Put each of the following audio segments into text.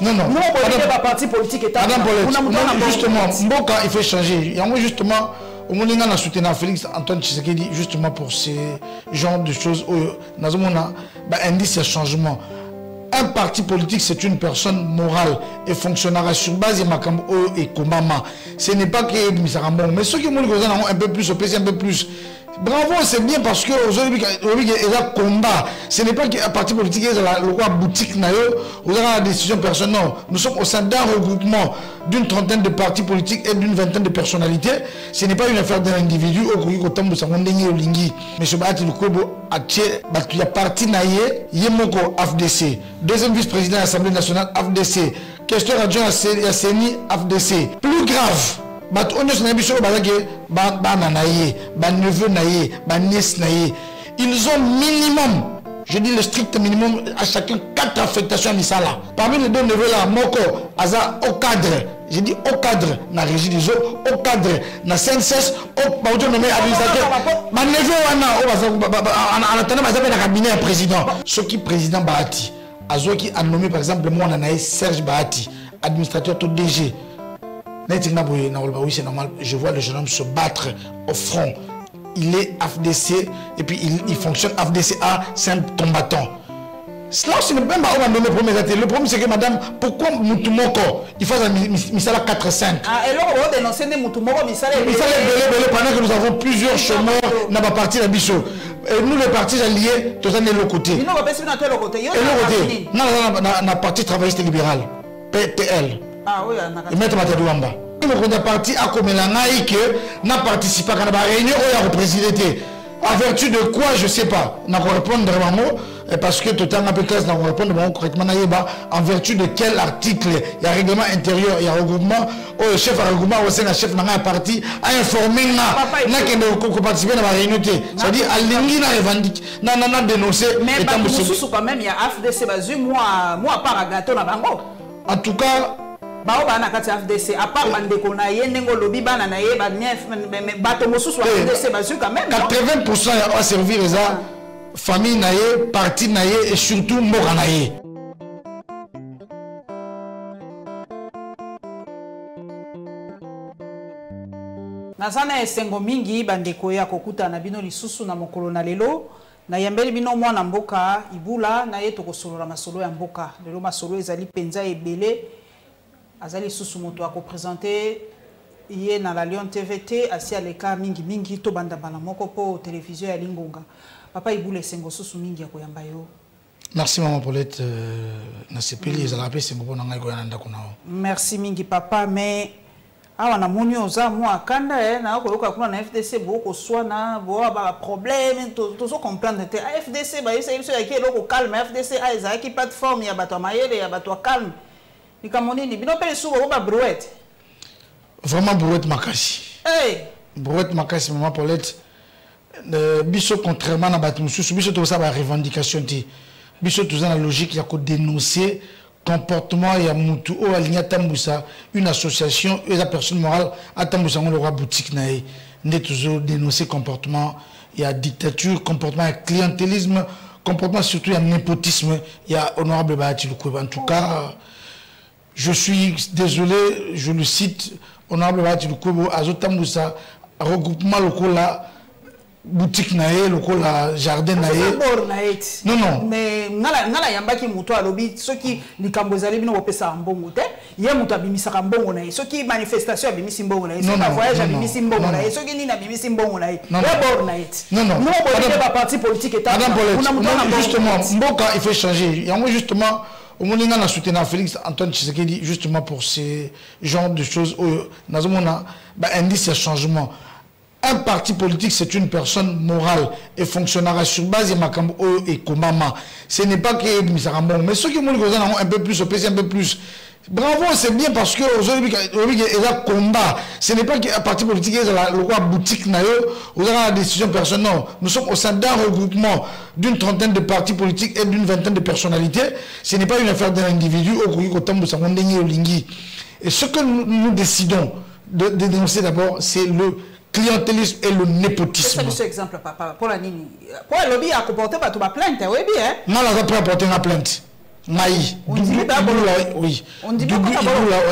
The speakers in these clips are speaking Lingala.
Non, non. Nous, on peut pas parti politique. Madame Paulette, justement, Mboka, il faut changer. Il y a justement, au moment où on a soutenu Félix Antoine Tshisekedi, justement pour ces genres de choses, nous avons un indice de changement. Un parti politique, c'est une personne morale et fonctionnera sur base de Makambo et Komama. Ce n'est pas que Misarambon. Mais ceux qui ont un peu plus, au PC un peu plus. Bravo, c'est bien parce que aujourd'hui, il y a un combat. Ce n'est pas qu'un parti politique, il y a la boutique, vous avez la décision personnelle. Non, nous sommes au sein d'un regroupement d'une trentaine de partis politiques et d'une vingtaine de personnalités. Ce n'est pas une affaire d'un individu. Monsieur Bahati Lukwebo, il y a parti naïe, Yemoko AFDC, deuxième vice-président de l'Assemblée nationale AFDC, questeur adjoint à CENI AFDC. Plus grave. Ils ont minimum, je dis le strict minimum, à chacun 4 affectations à Misala. Parmi les deux neveux là, Moko, Aza, au cadre, je dis au cadre, na régie des eaux, au cadre, na CNSS, au nommé administrateur. Ma neveu, en attendant, ma cabinet à président. Ce qui président Bahati, Azo qui a nommé par exemple, moi, on a Serge Bahati, administrateur tout DG. C'est normal, je vois le jeune homme se battre au front. Il est AFDC et puis il fonctionne AFDCA, c'est un combattant. Cela, ce n'est même pas le premier. Le problème, c'est que madame, pourquoi Moutoumoko, il faut Misala 4-5 et là, on dénonce Moutoumoko, Misala pendant que nous avons plusieurs chemins dans ma partie de Bissau. Nous, les partis alliés, tous de l'autre côté. Nous, on va passer de l'autre côté. Et l'autre côté, la partie travailliste libérale, PTL. Ah oui, et mettre ma tête de Wamba. Le parti a comme que n'a participé à la réunion où il a représenté. En vertu de quoi, je ne sais pas. Je ne peux répondre vraiment parce que tout le temps, je ne répondre correctement. En vertu de quel article, il y a règlement intérieur, il y a regroupement, le chef de regroupement, le chef de la parti a informé n'a participé à la réunion. C'est-à-dire, à l'ingé n'a revendiqué, n'a dénoncé. Mais quand même, il y a AFDC, moi, par un gâteau, en tout cas, FDC, à part Mandeko na ye nengo lobi bana na ye bato mosusu FDC bazu quand même 80% va servir les famille na ye, parti na ye et surtout mora na ye. Nazana esengo mingi bandeko ya kokuta na bino lisusu na mokolo na lelo na yambeli bino mwana mboka ibula na ye tokosolola masolo ya mboka lelo masolo ezali penza ebele azali susu moto ako présenter hier na la Lion TVT asi aleka mingi mingi to banda bala moko po télévision ya Lingonga papa ibule sengo susu mingi ya koyamba yo. Merci maman Paulette na sepeli ezala pe sengo pona ngai koyana ndako nao. Merci mingi papa mais awa na moni oza moi kanda na ko yoka kuna na FDC boko swana bo ba problème to so comprendre te FDC ba yesa biso ya ki eloko calme FDC a eza ki plateforme ya bato mayele ya bato calme. Vraiment brouette makasi. Hey. Brouette makasi maman Paulette. Biso contrairement à Batmoussou, biso tout ça ba revendication ti. Biso tout ça la logique il y a que dénoncer comportement ya mutu o alinya tambousa une association et la personne morale à tambousa on le roi boutique naé. Né toujours dénoncer comportement il y a dictature, comportement il y a clientélisme, comportement surtout il y a népotisme, il y a honorable Bahati Lukwebo. En tout cas je suis désolé, je le cite, honorable Bahati Lukwebo, Azotambousa, regroupement local là, boutique nae, local jardin nae. Non, non. Mais nala yamba ki muto alobi, ceux qui likambozali bino opesa mbongo te, ye muto abimisa mbongo nae, ceux qui manifestation abimisi mbongo nae, ceux qui voyage abimisi mbongo nae, ceux qui ni abimisi mbongo nae. Non, non. Non, on pas parti politique et Madame Paulette, justement, Mboka il faut changer. Il y a justement au moment où on a soutenu Félix Antoine Tshisekedi justement pour ces genres de choses, nous avons un indice de changement. Un parti politique, c'est une personne morale et fonctionnera sur base de Makambo et Komama. Ce n'est pas que Misarambon. Mais ceux qui ont un peu plus, au PC un peu plus. Bravo, c'est bien parce que aujourd'hui, il y a un combat. Ce n'est pas qu'un parti politique, il y a la boutique, vous avez la décision personnelle. Nous sommes au sein d'un regroupement d'une trentaine de partis politiques et d'une vingtaine de personnalités. Ce n'est pas une affaire d'un individu. Et ce que nous décidons de dénoncer d'abord, c'est le clientélisme et le népotisme. C'est exemple, papa. Pour la Nini. Pour le lobby a comporté ma plainte, oui, bien. Non, on a pas apporté une plainte. Maï. On dit oui. On dit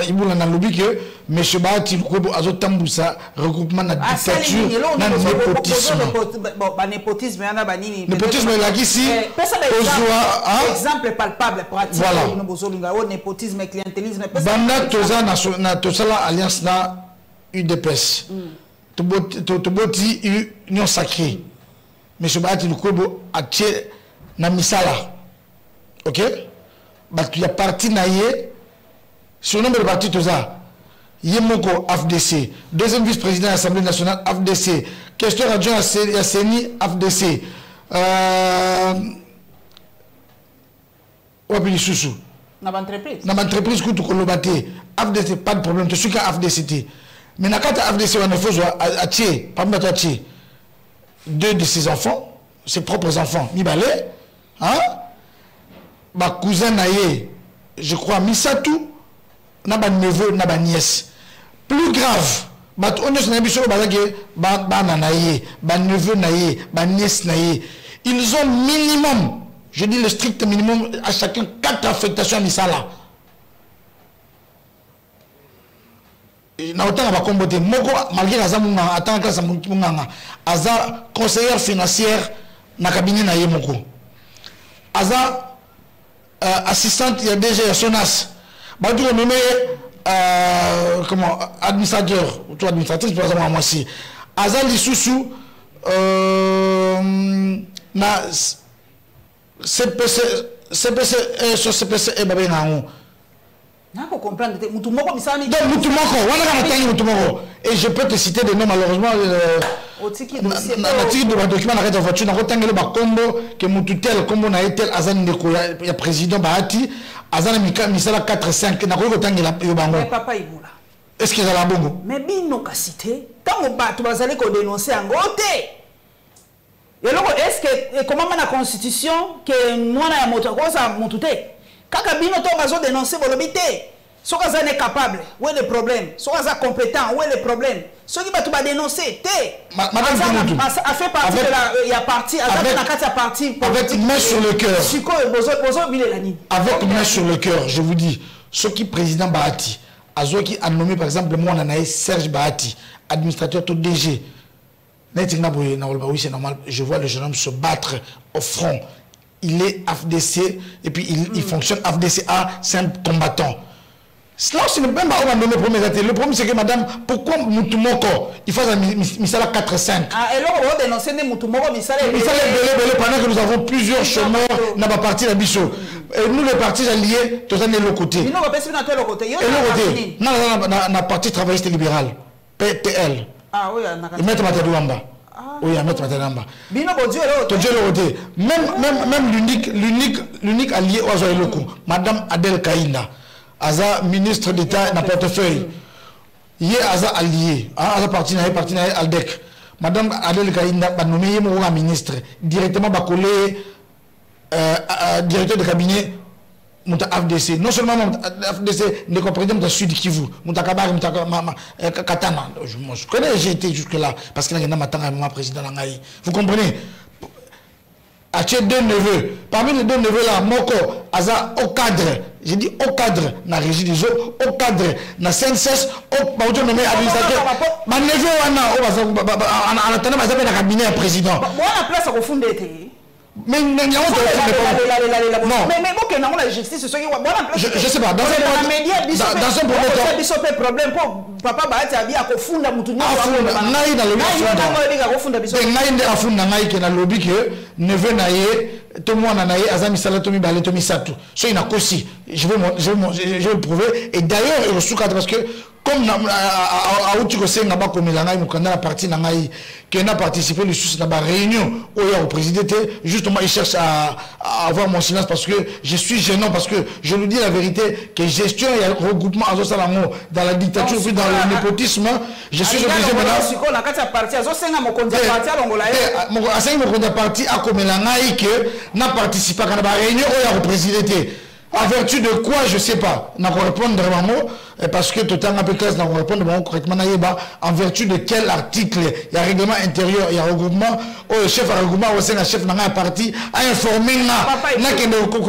Iboula na lobby que M. Bahati Lukwebo Azotamboussa regroupement na dictature na népotisme. Népotisme, il y a banini. Népotisme est là ici. Exemple palpable, pratique. Voilà. Népotisme, clientélisme. Banda Toza na Tosala Alliance na UDPS. Toboti Union Sacrée. M. Bahati Lukwebo a tué na Misala. Ok? Il y a parti naïe sur le nombre de partis tout ça. Yemoko AFDC, deuxième vice-président de l'Assemblée nationale AFDC, questeur adjoint à CENI AFDC. Wapili Soussou. Dans l'entreprise. Dans l'entreprise que tu collobaté. AFDC, pas de problème. Tu suis qu'à AFDC. Mais dans le cas AFDC, on a fait à tuer, pas mettre à tuer. Deux de ses enfants, ses propres enfants, Mibale, hein? Ma cousin naïe, je crois, Misatou, na ba neveu, na ba nièce. Plus grave, on est sur ba neveu naïe, ba nièce naïe. Ils ont minimum, je dis le strict minimum, à chacun 4 affectations à Misala. Na autant va combattre. Moko malgré la zamunga, attend que ça munga, aza conseillère financière na cabinet naïe moko. Aza assistante, il y a déjà Sonas. Badou on nommé comment administrateur ou toi administratrice par exemple moi aussi. Azali Soussou na CPC sur CPC et babé nango. Nako comprendre mutumoko misani. Donc mutumoko, wana kana tangi mutumoko. Et je peux te citer des noms malheureusement otiki dossier na tiki de document na voiture na kotangelo ba kombo que mututel kombo na etel azan ndeko ya président Bahati azana misala 4 5 na kotangela yo bango. Mais papa Iboula. Est-ce que ça la bongo? Mais bino ka cité tango bato bazali ko dénoncer angote. Et loko est-ce que comment na constitution que mwana ya moto ko sa mutute kaka bino to bazo dénoncer bolobité. Soka za n'est capable, où est le problème? Soka za compétent, où est le problème? Ceux qui va tout dénoncer, Madame a fait partie de la, il y a parti, avec main sur le cœur. Avec main sur le cœur, je vous dis, ceux qui président Bahati, Azo qui a nommé par exemple moi Nanaï Serge Bahati, administrateur tout DG. C'est normal, je vois le jeune homme se battre au front. Il est AFDC et puis il fonctionne AFDCA, c'est un combattant. Sinon, ce n'est même pas on a nommé le premier. Le problème, c'est que madame, pourquoi Moutoumoko, il faut Misala 4-5? Ah, et là, on va dénoncer Moutoumoko, Misala belé pendant que nous avons plusieurs chômeurs dans ma partie de Bissau. Et nous, les partis alliés, tous on est l'autre côté. Nous, on va passer dans l'autre côté. Et l'autre côté, la partie travailliste libérale, PTL. Ah oui, il met Matadouamba. Oui, il met Matadouamba. Même l'unique allié au Azoïloko, madame Adel Kaïna. Aza ministre d'État dans portefeuille. Hier Aza allié. Aza parti Aldec. Madame Adel Kaïna a nommé mon ministre directement collé directeur de cabinet Mouta AFDC. Non seulement AFDC ne comprenait pas Sud Kivu, Mouta Kabar, Mouta Katana. Je connais, j'ai été jusque là parce qu'il y a un président Langaï. Vous comprenez? Acheter 2 neveux. Parmi les 2 neveux là, Moko, Aza au cadre. J'ai dit au cadre, na régie des eaux, au cadre, na CNSS, au baouto nommé administrateur. Ma neveu, en attendant, ma zappé na cabinet à président. Moi, la place à refonder. Mais non, mais bon, que la justice, je sais pas, dans un problème, papa Bahati a dit à Kofunda Moutouni. Naï dans le lobby que neveu naïe, tout le monde a naïe, Azami Salatomi Baletomi Satou. So il n'a qu'aussi. Je vais le prouver. Et d'ailleurs, il reçoit parce que comme à Outiko n'a pas commis la partie qui a participé à la réunion où il y a au président, justement il cherche à avoir mon silence parce que je suis gênant, parce que je nous dis la vérité que gestion et regroupement dans la dictature puis dans le népotisme, je suis obligé maintenant parti à commis la n'a participé à la réunion où il y a au président. En vertu de quoi, je ne sais pas. Je vais répondre vraiment, parce que tout le temps, je vais répondre correctement. En vertu de quel article, il y a règlement intérieur, il y a regroupement, le chef de regroupement, le chef de la partie, a informé, n'a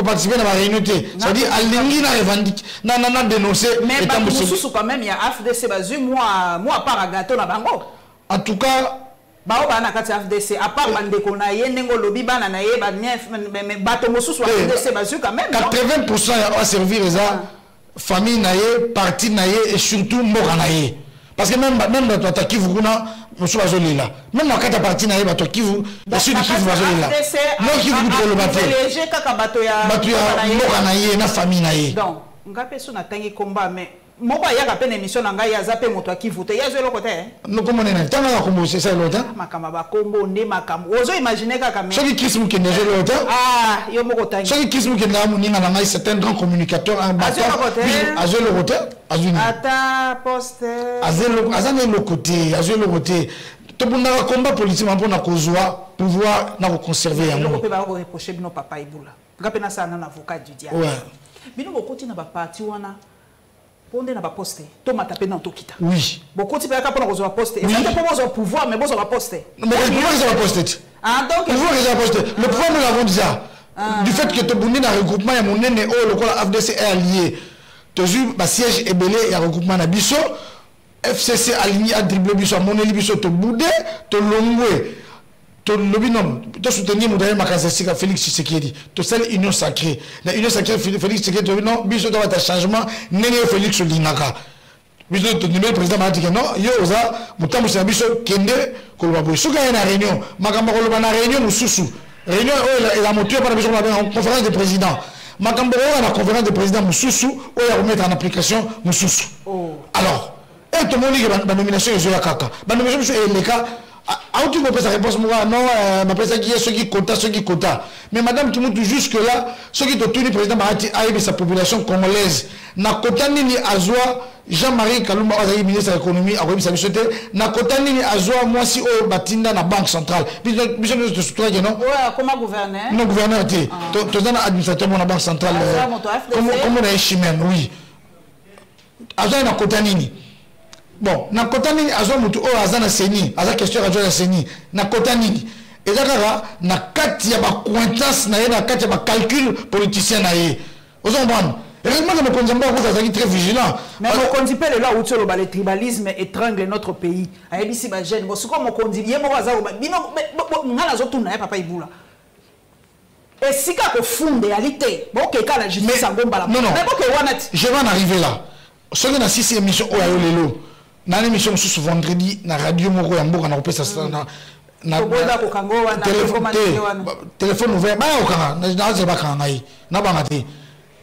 participé à la réunion. C'est-à-dire, à l'ingénieur revendique, n'a dénoncé. Mais quand même, il y a AFDC, moi, par gâteau, là, bango. En tout cas, bao bana kati FDC à part bandeko na ye nengo lobi bana na ye ba mais bato mosusu wa FDC bazu quand même 80% va servir les famille na ye parti na ye et surtout mboka na ye parce que même bato atakivu kuna mosu bazolila même na kata parti na ye bato kivu basu di kivu bazolila non kivu ko lo bato léger kaka bato ya mboka na ye na famille na ye donc ngape so na tangi combat mais moko ayaka pe na émission na ngai ya zape moto akivu te yazo eloko te no komona na tanga ka kombo c'est ça l'autre makama ba kombo nde makambo ozo imaginer kaka mais soki Chris Mukende je l'autre yo moko tangi soki Chris Mukende na muninga na ngai c'est un grand communicateur un batteur azo le côté azuni ata poste azane le côté to bunda combat politique mpona kozwa pouvoir na ko conserver yango eloko pe ba ko reprocher bino papa ibula ngape na sana na avocat du diable ouais bino bokoti na ba parti wana Pondé n'a pas posté. Thomas tapé dans Tokita. Oui. Beaucoup de personnes qui ont posté. Et ça dépend de pouvoir, mais bon, ça va poster. Mais le pouvoir, ils ont posté. Ah, donc. Le pouvoir, ils ont posté. Le pouvoir, nous l'avons déjà. Du fait que tu as un regroupement, il y a mon nez, le FDC est allié. Tu as vu, le siège est belé, il y a un regroupement à Bisso. FCC aligné à dribbler Bisso, à mon nez, Bisso, tu as boudé, tu as longoué. Tu as soutenu Félix Tshisekedi. Tu as l'union sacrée. L'union sacrée, Félix Tshisekedi, tu as dit non, Bisso doit être un changement. N'est-ce Félix Lingaka. Bisso, tu as le président m'a dit que non, Yoza, Moutam Moussa Bisso, Kende, Kolobabo. Si tu as une réunion, Makamba Kolobana réunion, nous sous. Réunion, il a monté par la conférence des présidents. Makamba la conférence des présidents, Moussou, il a remettre en application Moussou. Alors, et tout le monde dit que la nomination est Kaka. La nomination est le cas. Ah, tu me poses la réponse, moi, non, ma personne qui est ceux qui quota. Mais madame, tu montres jusque là, ceux qui ont tenu le président Marati Aïe et sa population congolaise. Na kota nini azwa Jean-Marie Kalumba Ozaï, ministre de l'économie, a remis sa mission. Na kota nini azwa moi si au Batinda na banque centrale. Mission de soutenir, non? Ouais, comment gouverneur? Non, gouverneur, tu es un administrateur de la banque centrale. Comme on a chimène, oui. Azwa na kota nini. Bon, na kota nini azwa mutu o azana seni, azwa question azwa seni, na kota nini. Et là, na kati ya ba cointance na ye, na kati ya ba calcul politicien na ye. Ozo mbana. Réellement, le Konzamba est très vigilant. Mais le Konzipé est là où le tribalisme étrangle notre pays. Aïbisi ba jeune, bo suko mo Konzipé, yemo waza ba bino ngala zo tuna papa ibula. Et si ka ko funde réalité, bon que ka la justice ngomba la. Non non. Mais bon que wanat. Je vais en arriver là. Ce que na 6 émission o ayo lelo. Na émission sous vendredi na radio moko ya mboka na kopesa na téléphone ouvert ba okanga na zeba kanga yi na bangate.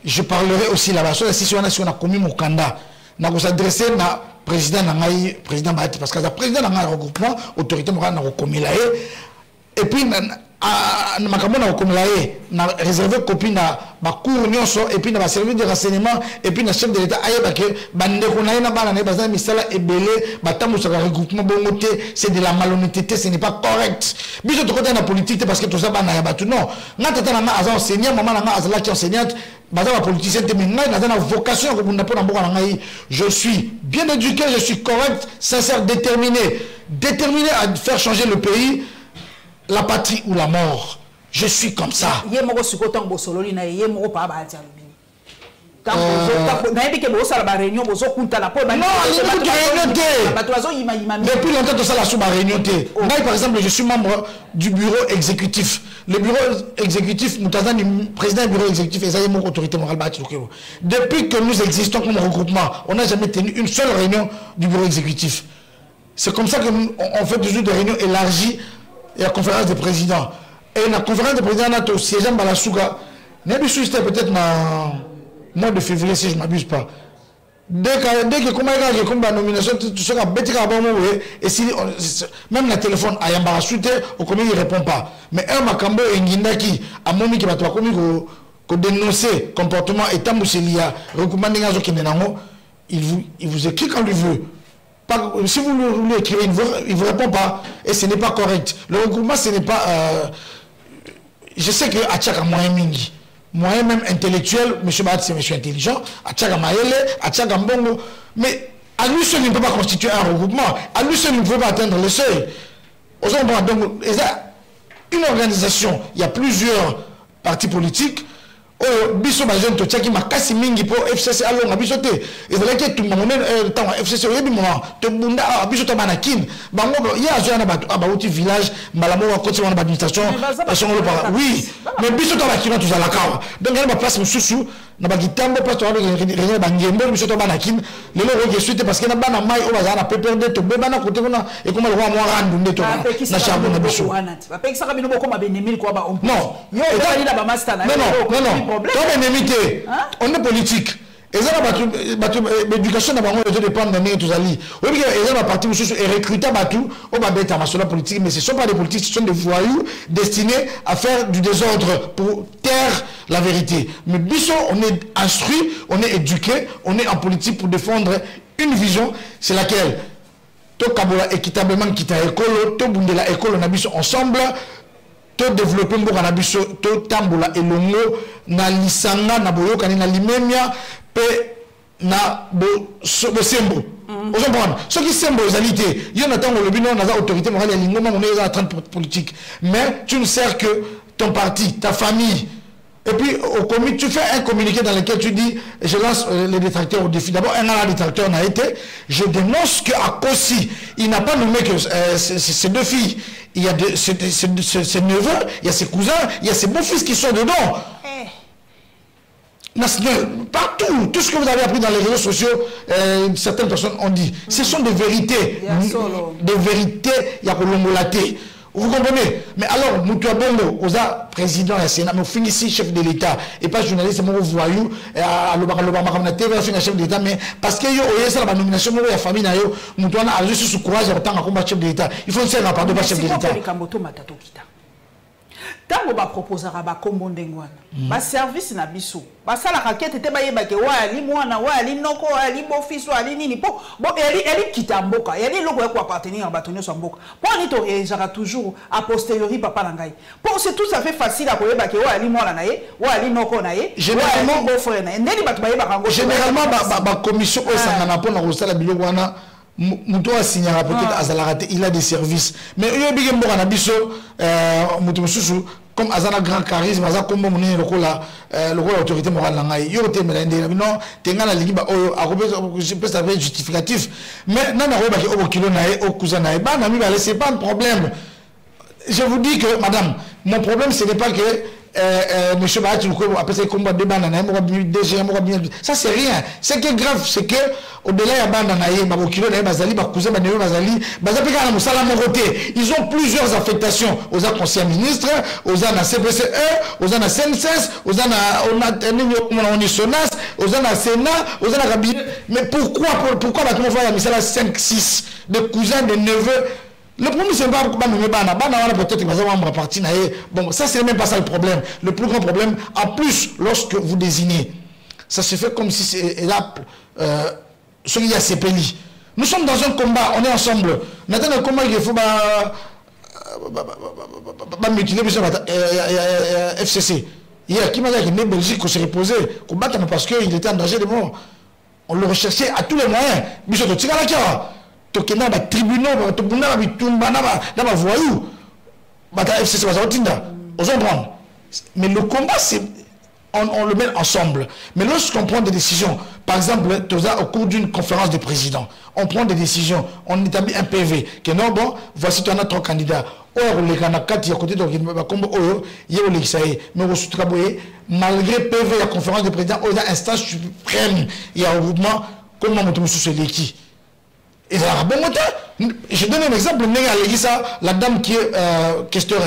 Je parlerai aussi là-bas. Si on a commis mon candidat, on a s'adresser à président Nangaï, président Bahati, parce que le président Nangaï regroupement, autorité morale n'a commis là. Et puis, on a réservé copie na cour et puis on a servi de renseignement et puis on a chef de l'État c'est de la malhonnêteté, ce n'est pas correct. Biso to côté na politique parce que tout ça bana ya batu non. Ngata tana na aza enseignant maman na azala qui enseignante, baza la politicien te minga na na vocation ko bunda pona mboka na ngai. Je suis bien éduqué, je suis correct, sincère, déterminé à faire changer le pays. La patrie ou la mort. Je suis comme ça. Non, depuis longtemps, tout ça, la réunion. Moi, par exemple, je suis membre du bureau exécutif. Le bureau exécutif, nous avons président du bureau exécutif et ça y est mon autorité morale. Depuis que nous existons comme regroupement, on n'a jamais tenu une seule réunion du bureau exécutif. C'est comme ça qu'on fait toujours des réunions élargies. Et la conférence des présidents. Et la conférence des présidents, on a siégé à Balasouga. C'était peut-être en mois de février, si je ne m'abuse pas. Dès que comme la nomination, tout ce qu'on a bêté à et si même le téléphone à Yambara Souté, au commis il ne répond pas. Mais un Makambo et Ngindaki, à Momi qui va te commis que dénoncer comportement et Tambouselia, recommandé à Zokinenango, il vous écrit quand il veut. Si vous lui écrivez, il ne vous répond pas. Et ce n'est pas correct. Le regroupement, ce n'est pas... je sais que Atchak a moyen mingi. moyen même intellectuel, M. Bat, c'est monsieur intelligent, Atchaka Maele, Atchaka Mbongo, mais à lui seul, il ne peut pas constituer un regroupement, à lui seul, il ne peut pas atteindre le seuil. Donc, une organisation, il y a plusieurs partis politiques, biso bajeune to tchaki makasi mingi po FCC alonga biso te ezalaki tout monde temps FCC oyebi moment to bunda biso to banakin bango ya zo na bato abauti village malamo wa koti wana administration basongolo para oui mais biso to bakina tous à la kawa donc il y a place mususu na bagitambo place to réunion bangembo biso to banakin lelo roge suite parce que na bana mai o bazana PPRD to bebana côté kuna et comme le roi moi randu ndeto na chabo na biso ba pekisa ka bino boko mabenemil ko ba non yo bali na ba master na non on est politique. Et ça, l'éducation dépend de tous ali. Oui, il y a parti où est recruté à Batou, on va mettre en la politique, mais ce ne sont pas des politiques, ce sont des voyous destinés à faire du désordre pour taire la vérité. Mais Bissot, on est instruit, on est éduqué, on est en politique pour défendre une vision, c'est laquelle tout Kabola équitablement quitte à l'école, tout Bundela école, on a Bissot ensemble. To développer mboka na biso to tambola elongo na lisanga na boyoka na limemia pe na sembo aux comprendre ce qui sembo égalité il y en a tant le bino na autorité morale lingoma on est à 30 politique mais tu ne sers que ton parti ta famille et puis au comité tu fais un communiqué dans lequel tu dis je lance les détracteurs au défi d'abord un détracteur n'a été je dénonce que à Kossi il n'a pas nommé que ces deux filles. Il y a ses neveux, il y a ses cousins, il y a ses beaux-fils qui sont dedans. Partout, tout ce que vous avez appris dans les réseaux sociaux, certaines personnes ont dit. Ce sont des vérités. Des vérités, il y a Kolongolaté. Vous comprenez? Mais alors, Moutoua Bongo, Oza, président de la Sénat, mais fin ici, chef de l'État, et pas journaliste, mon voyou, à l'Obama, chef de l'État, mais parce qu'il y a la nomination de la famille, Moutoua a juste sous courage en tant que combat chef de l'État. Il faut faire un pardon, pas chef de l'État. Tango ba proposera ba kombo ndengwana ba service na biso ba sala rakete te ba yeba ke wa ali mwana wa ali noko ali boffice wa ali nini po bo eli kitamboka eli logo ya ko appartenir à batonyo so mboka po ni to ejara toujours a posteriori papa na ngai po c'est tout ça fait facile à ko yeba ke wa ali mwana na ye wa ali noko na ye généralement bo frère na ndeli bato ba yeba kango généralement ba commission o sangana po na ko sala biloko wana Moutou a signé peut-être à Zalarate, il a des services. Mais il y a des gens qui Moutou Moussou, comme Azana grand charisme, Azana comme mon le rôle l'autorité morale là, il y a des gens non, tenga la ligue je peux savoir justificatif. Mais non, on va au kilo nae, au cousin nae, bah n'ami bah c'est pas un problème. Je vous dis que madame, mon problème ce n'est pas que monsieur Bahat, après ça, combat de banane, ça c'est rien. Ce qui est grave, c'est que au-delà de ils ont plusieurs affectations. Aux conseillers ministres, aux CPCE, aux CNSS, aux SONAS, aux Sénat, aux cabinet. Mais pourquoi on faire 5-6 de cousins, de neveux? Le problème, c'est pas peut-être partie. Bon, ça, c'est même pas ça le problème. Le plus grand problème, en plus, lorsque vous désignez, ça se fait comme si c'est là, ce qu'il y a CPLI. Nous sommes dans un combat, on est ensemble. Maintenant, le combat, il faut mutiler FCC. Il y a qui m'a dit que Belgique, qu'on s'est reposé, qu'on batte parce qu'il était en danger de mort. On le recherchait à tous les moyens. Mais je te tire à la cara. Tokena ba tribunal to bunda ba tumba na ba voyou bata FCC ba zatinda prendre. Mais le combat c'est on le met ensemble. Mais lorsqu'on prend des décisions, par exemple au cours d'une conférence de présidents, on prend des décisions, on établit un PV que non bon voici tu en as 3 candidats. Or les candidates à côté de combo oyo yé mais au sous-traboyer malgré PV la conférence de présidents aux instances suprêmes il y a un mouvement comment on sous l'équipe. Et ça bon je donne un exemple, la dame qui est questeur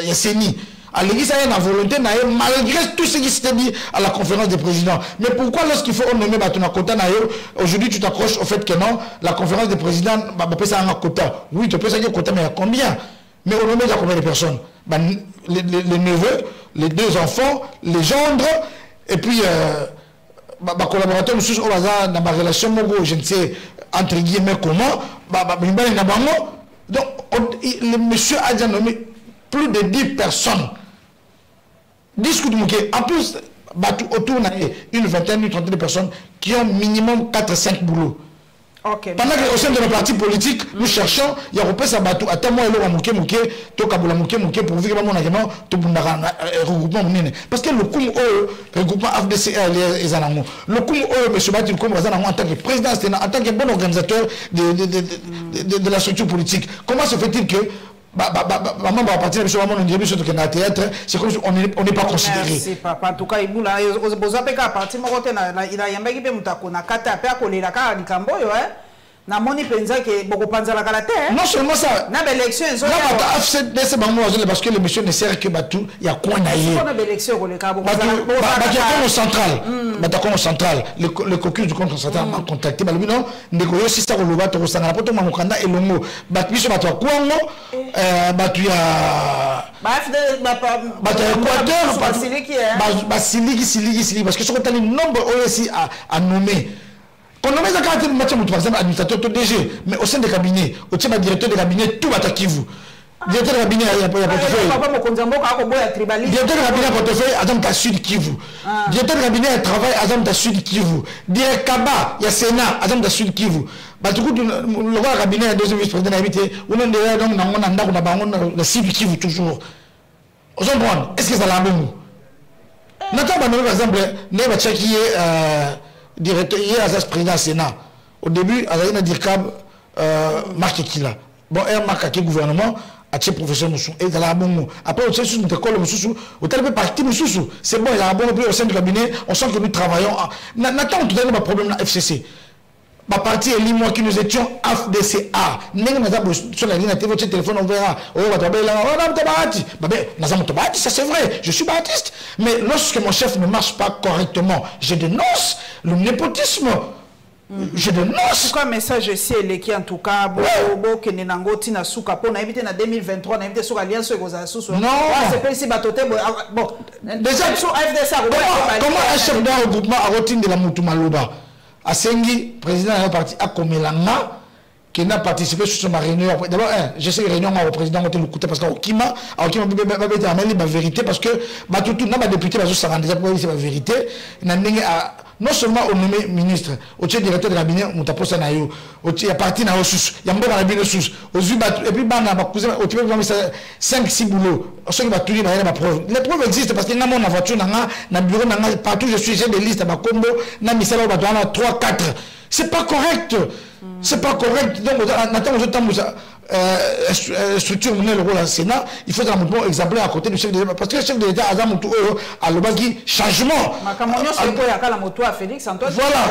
Yasseni. À l'église, il y a une volonté, malgré tout ce qui s'était dit à la conférence des présidents. Mais pourquoi lorsqu'il faut nommer Batuna Kota, aujourd'hui tu t'accroches au fait que non, la conférence des présidents, ça un quota. Oui, tu peux savoir quota, mais il y a combien? Mais on nomme combien de personnes? Les neveux, les 2 enfants, les gendres, et puis ma collaborateur, dans ma relation, je ne sais entre guillemets comment, donc le monsieur a déjà nommé plus de 10 personnes. discours de Mouké. En plus, autour, il y a une vingtaine, une trentaine de personnes qui ont minimum 4-5 boulots. Okay, pendant qu'au sein de nos partis politiques, nous cherchons, il y a repris ça bateau. Attends, moi, il y a Mouké, to Kaboula Mouké, pour vivre mon agrément, to regroupement. Parce que le coup, regroupement FDCA, les Anango, le coup, M. Batil, comme en tant que président, en tant que bon organisateur de la structure politique, comment se fait-il que maman va partir de ce moment on sur le théâtre, c'est comme si on n'est pas considéré. Merci papa. En tout cas, il a à partir il a yambaki pe mutako na kata pe akolela ka likambo yo na moni penza ke boko panza la kala te. Non seulement ça. Na élection ezo. Non FCDC bango parce que le monsieur ne sert que batou ya quoi na yé. On a élection ko le ka boko. Au central. Batako au central. Le caucus du contre central m'a contacté ba non ndeko yo si ça ko loba to sanga poto mamukanda elongo. Bat biso bato kwango batu ya Siliki parce que ce qu'on a le nombre aussi à nommer. On nomme ça quand il par exemple administrateur DG, mais au sein des cabinets, au sein du directeur de cabinet, tout va t'acquiver. Directeur de cabinet, il y a portefeuille. Directeur de cabinet, portefeuille, Adam ta Sud Kivu. Directeur de cabinet, travail, Adam ta Sud Kivu. Directeur Kaba, il y a Sénat, Adam ta Sud Kivu. Bah du coup, le roi cabinet, deuxième vice-président invité, on a déjà donc on a Sud Kivu toujours. Aux hommes, est-ce que ça l'a bon? Nathan Banoé, par exemple, n'est pas qui est directeur, il y a président Sénat. Au début, il y a Dirkab, Marc Kila. Bon, il y a Marc qui gouvernement, à titre professeur Moussou. Et il y a un bon mot. Après, on sait sur notre école Moussou, au tel parti Moussou. C'est bon, il y a un bon mot au sein du cabinet. On sent que nous travaillons. Nathan, tout à l'heure, problème dans FCC. Ma partie est moi qui nous étions FDCA. Sur la ligne de téléphone, on verra. Ça c'est vrai, je suis baptiste. Mais lorsque mon chef ne marche pas correctement, je dénonce le népotisme. Je dénonce. Pourquoi message ici qui en tout cas que nenango tina suka pour éviter na 2023 na éviter sur alliance aux associations. Non, c'est pas ici batoté bon. Déjà sur FDCA comment un chef d'un regroupement a retenu de la Moutoumaloba Asengi, président de la partie Akomelanga, qui n'a participé sur ma réunion. D'abord, je sais que la réunion au président a été le parce qu'Okima a la vérité, parce que tout le député va se rendre déjà pour la vérité. Non seulement au nommé ministre, au directeur de cabinet, on t'a posé na yo, au parti na ressources, il y a un bon cabinet ressources, aux et puis bana ma cousin, au tu peux 5-6 boulots, ceux qui va tout dire ma preuve. Les preuves existent parce que dans mon voiture, dans bureau, partout je suis j'ai des listes, ma combo, na misala au bateau, 3-4. C'est pas correct. C'est pas correct. Donc, structure le rôle au Sénat, il faut un mouvement exemplaire à côté du chef de l'État. Parce que le chef de l'État a un lobby changement. Voilà.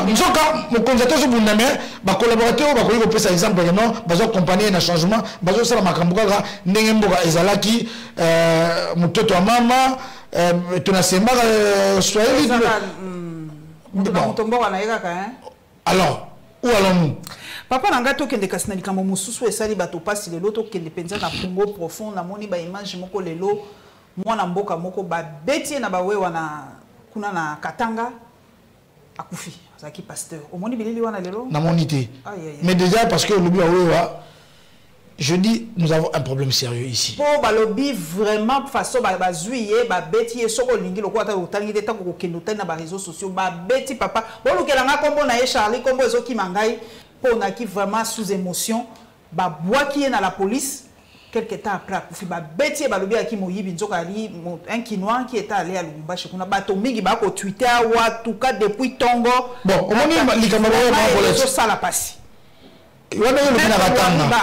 Disons que mon candidateur sur mon ami, ma collaborateur, ma collègue peut par exemple, non, ma compagnie un changement, ma ça ma camboura, n'engemboga ezalaki, mon toto mama, tonasemba, soyez. Alors, où allons-nous? Papa nanga to kende kasina likambo mususu esali bato pasi lelo to kende penza na Congo profond na moni ba image moko lelo mwana mboka moko ba betie na bawewa na kuna na Katanga akufi azaki pasteur omoni bilili wana lelo na monité mais déjà parce que le bawewa je dis nous avons un problème sérieux ici pour ba lobby vraiment façon ba zuiye ba betie soko lingi lokwa ta utangi ta ko kendo ta na ba réseaux sociaux ba beti papa bo lukela nga kombo na ye Charlie kombo ezoki mangai on a qui vraiment sous émotion, bah bois qui est dans la police quelque temps après, bah bêtier bah le bien qui mouille un Kinois qui est allé à Lubumbashi, on a battu mingi bah au Twitter ou en tout cas depuis Tongo. Bon, on a les Camerounais pour ça la passe.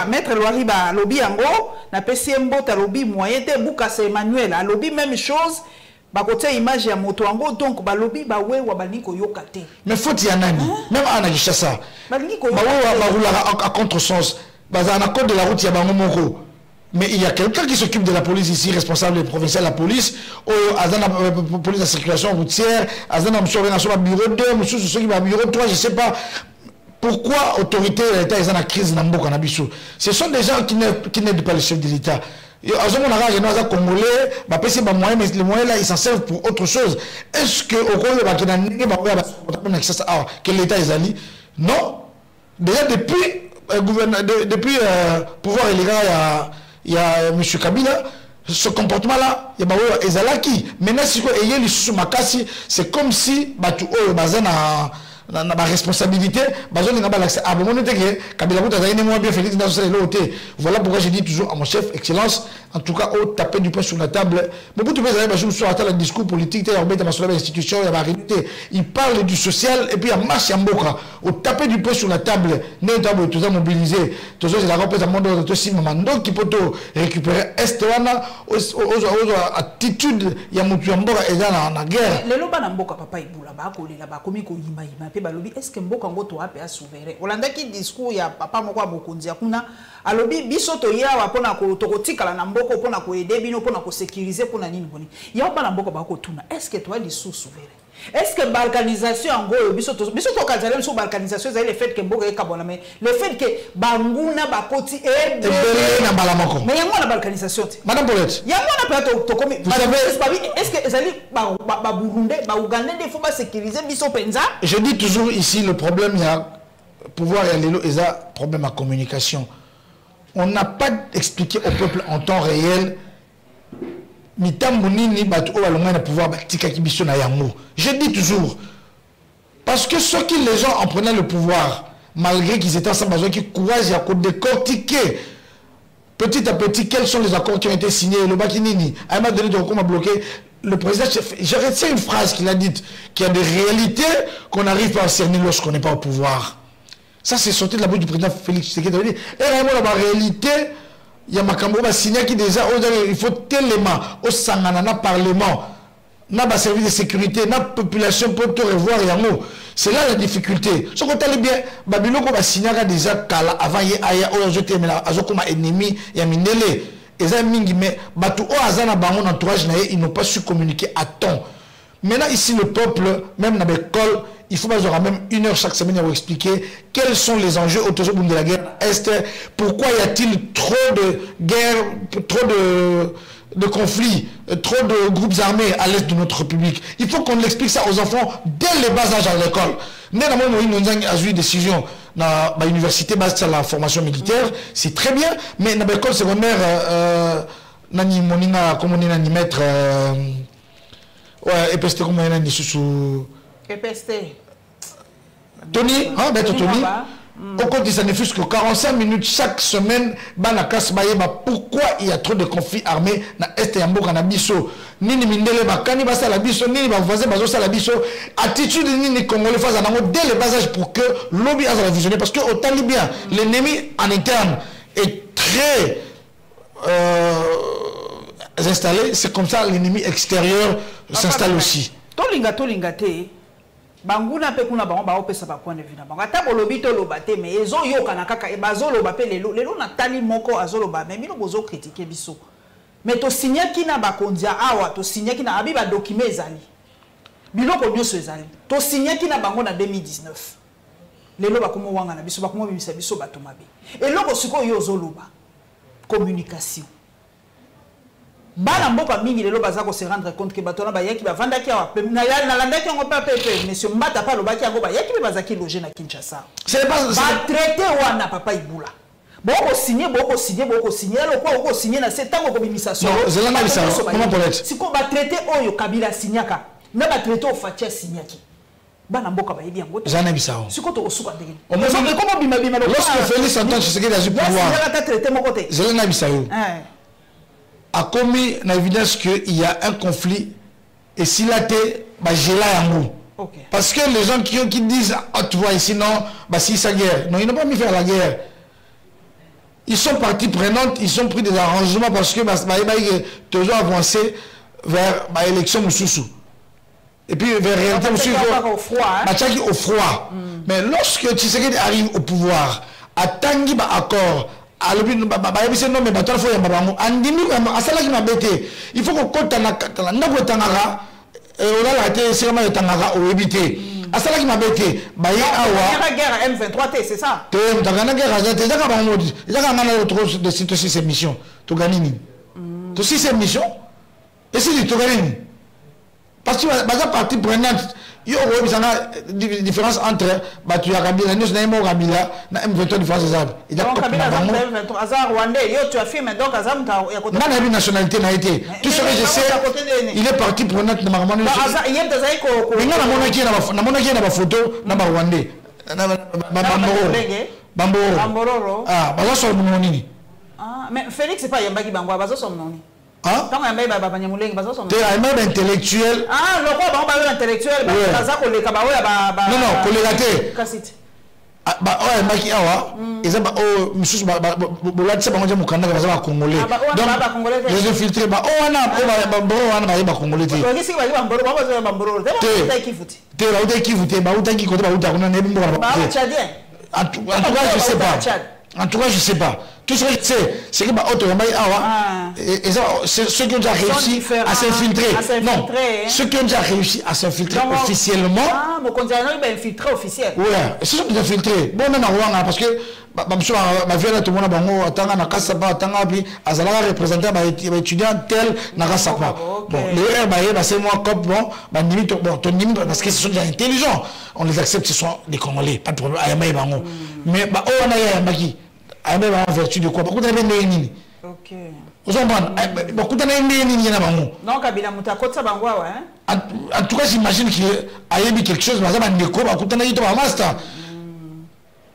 Maître Loariba lobby en gros, na PCMbo ta lobby moyen te Boukas Emmanuel, a lobby même chose. Côté image ya moto ango donc ba lobby ba we wa baliko yokate mais faut y nani même ana kishasa baliko ba we ba roula à contresens ba na code de la route ya bango moko mais il y a quelqu'un qui s'occupe de la police ici responsable provincial de la police ou azana police de circulation routière azana msore na sur bureau 2 monsieur ceux qui va bureau 3 je sais pas pourquoi autorité l'état est en crise na mboka na biso ce sont des gens qui n'aident pas le chef de l'état. Les Congolais, mais les moyens là, ils s'en servent pour autre chose. Est-ce que au que l'État est allé? Non. Déjà depuis pouvoir élégant, il y a M. Kabila, ce comportement-là, il y a Ezalaki. Maintenant, si il y a les c'est comme si Batu Bazana na responsabilité, Bazon n'a pas l'accès. Ah bon, on était que Kabila Bouta a moins bien Félix dans ce côté. Voilà pourquoi je dis toujours à mon chef, excellence, en tout cas, au taper du poing sur la table. Mais pour tout le monde, sur la table, le discours politique, il y a l'institution, il y a la réalité. Il parle du social et puis il y a marche en boca. Au taper du poing sur la table, nous avons tout ça mobilisé. Tout ça, c'est la représentation de tout ça. Donc, il peut récupérer Estéwana aux attitudes. Il y a Moutouamboka et dans la guerre. Les lobes n'amboka papa Iboula, là-bas, comme est-ce que Mboka Ngoto a payé souverain? Olanda qui discours ya papa moko bokonzi akuna alobi biso to ya wapona ko tokotika la Mboko pona ko aider bino pona ko sécuriser pona nini boni. Ya ba Mboko ba ko tuna. Est-ce que toi les sous souverain? Est-ce que balkanisation en gros biso to kazale sur balkanisation c'est le fait que Mboka ekabona mais le fait que banguna bakoti et na balamoko. Mais yango na balkanisation. Madame Paulette. Yango na peut to comme vous savez est-ce que ezali ba Burundais ba Ougandais il faut pas sécuriser biso penza? Je dis toujours ici le problème il y a pouvoir et l'élo et ça problème à communication. On n'a pas expliqué au peuple en temps réel je dis toujours parce que ceux qui les gens en prenaient le pouvoir malgré qu'ils étaient ensemble qui courage à décortiquer petit à petit quels sont les accords qui ont été signés le Bakinini a donné de recours à bloquer le président. Je retiens une phrase qu'il a dite qu'il y a des réalités qu'on n'arrive pas à cerner lorsqu'on n'est pas au pouvoir. Ça c'est sorti de la bouche du président Félix Tshisekedi. Et vraiment la réalité il y a Makambo signé qui déjà il faut tellement au Sanganana parlement n'a pas service de sécurité n'a population pour te revoir yango c'est là la difficulté ce qu'on t'a bien Babylone va signer déjà kala avant y aya au jeter mais azokoma ennemi ya mindele eza mingi mais batu o azana bango entourage na ils n'ont pas su communiquer à temps. Maintenant ici le peuple même dans l'école il faut avoir même 1 heure chaque semaine pour expliquer quels sont les enjeux autour de la guerre Est. Pourquoi y a-t-il trop de guerres, trop de conflits, trop de groupes armés à l'est de notre République. Il faut qu'on explique ça aux enfants dès le bas âge à l'école. Nous avons eu une décision dans l'université base sur la formation militaire, c'est très bien, mais dans l'école secondaire, nani monina comme on est nani maître ouais EPST comme on est nani sous EPST. Tony, hein, maître Tony. Au compte ça ne fût que 45 minutes chaque semaine, pourquoi il y a trop de conflits armés dans l'Est et en Mboka na biso. Nini mindele bakani basa la biso, nini bavoisin bazo la biso. Attitude nini congolais face à dès le bas âge pour que lobby a la visionner parce que au Talibien, l'ennemi en interne est très installé, c'est comme ça l'ennemi extérieur s'installe aussi. Tolingate. Banguna pe kuna bango ba opesa ba point de vue na bango ata bolobi to lobate mais ezo yoka na kaka e bazolo ba pe lelo na tali moko azolo ba mais bino bozo critiquer biso mais to signer ki na ba kondia awa to signer ki na abi ba document ezali biloko nyoso ezali to signer ki na bango na 2019 lelo ba komo wanga na biso ba komo bimisa biso bato mabe eloko siko yo zoloba communication. Bana mboka mingi lelo baza ko se rendre compte que batona ba yaki ba vandaki awa na landaki ngo pa pepe monsieur Mbata pa lobaki ngo ba yaki be bazaki loger na Kinshasa c'est pas traité wana papa Iboula boko signer lo ko signer na c'est tango communication zelana bisa comment pour être siko ba traité oyo Kabila signaka na ba traité o Fatia signaki bana mboka ba yebi ngo zana bisa siko to osuka ndenge comment bima lorsque Félix Antoine Tshisekedi a eu pouvoir ya traité moko te zelana bisa a commis une évidence qu'il y a un conflit et s'il a été gelé en parce que les gens qui disent ah tu vois ici non bah si ça guerre non ils n'ont pas mis faire la guerre ils sont partie prenante ils ont pris des arrangements parce que toujours avancé vers l'élection Moussoussou et puis vers réalité au froid mais lorsque Tshisekedi arrive au pouvoir à Tanguy accord il faut qu'on compte c'est ça parce que partie prenante Il y a une différence entre Batu Kabila, nous n'avons pas Kabila, na M23 différence des arbres. Donc Kabila Azar Rwandais, yo tu affirmes donc Azam ta ya côté. N'a nationalité n'a été. Tout ce que je sais, il est parti pour notre normalement. Azar hier des aïko. Mais na monaki na ba photo na ba Rwandais. Bamboro. Ah, baza so mononi. Ah, mais Félix c'est pas Yambaki Bangwa, baza so mononi. Ah? Tant Yambaki baba Nyamulenge baza so mononi. T'es même intellectuel. Ah, le quoi ba intellectuel baza ko le kaba ba. Non, collégaté. Kasite. Bah ouais, Maki Awa, ils ont monsieur Bolatse Bangoja Mukanda baza ba congolais. Donc les infiltrés bah oh ana ba congolais. Ko kisi ba Bamboro ba Bamboro. Te kifuti. Te ba uta kifuti ba uta ki côté ba uta kuna nebi mboka ba. Ba tchadien. En tout cas, je sais pas. En tout cas, je sais pas. Tout ce que je sais, c'est que ceux qui ont déjà réussi à s'infiltrer. Non, ceux qui ont déjà réussi à s'infiltrer officiellement. Ah, mon conseiller est infiltré officiel. Oui, ce sont des infiltrés. Bon, on a parce que ma vie là, tout le monde a bango, attends, na kasaba, attends, puis azala représentant, étudiant tel, na kasaba. Bon, les c'est moi comme bon, ton limite parce que ce sont des intelligents. On les accepte, ce sont des Congolais, pas de problème. Ayama bango. Mais on a Yamaki. Ayama en vertu de quoi? Beaucoup de nini. Ok. Vous en prenez beaucoup de nini na bango. Non, Kabila mutakota bango hein. En tout cas, j'imagine qu'il a eu quelque chose, mais ça va neko, beaucoup de nini to master.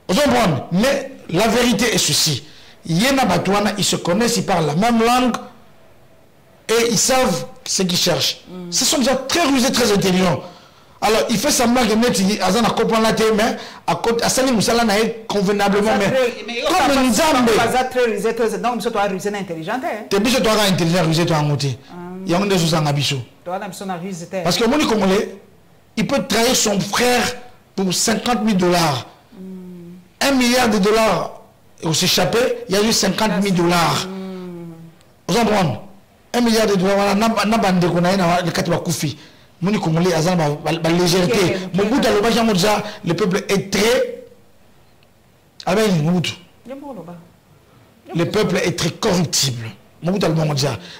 Vous en prenez. Mais la vérité est ceci. Yena Batouana, ils se connaissent, ils parlent la même langue et ils savent ce qu'ils cherchent. Ce sont déjà très rusés, très intelligents. Alors, il fait semblant que net Azan a compris la tête, mais à Sani Moussala n'a convenablement. Mais comme une zambe. Très rusé, très donc, monsieur, toi, rusé, intelligent. Tu es obligé de toi intelligent, rusé, toi, en côté. Il y a un des choses en abisso. Parce que mon Congolais, il peut trahir son frère pour 50 000 $. 1 milliard de dollars au s'échapper, il y a eu 50 000 $. Vous en prenez 1 milliard de dollars, n'a pas de connaître le Katwa Koufi. Mon Congolais, la légèreté. Mon bout de le peuple est très. Le peuple est très corruptible. Mon bout de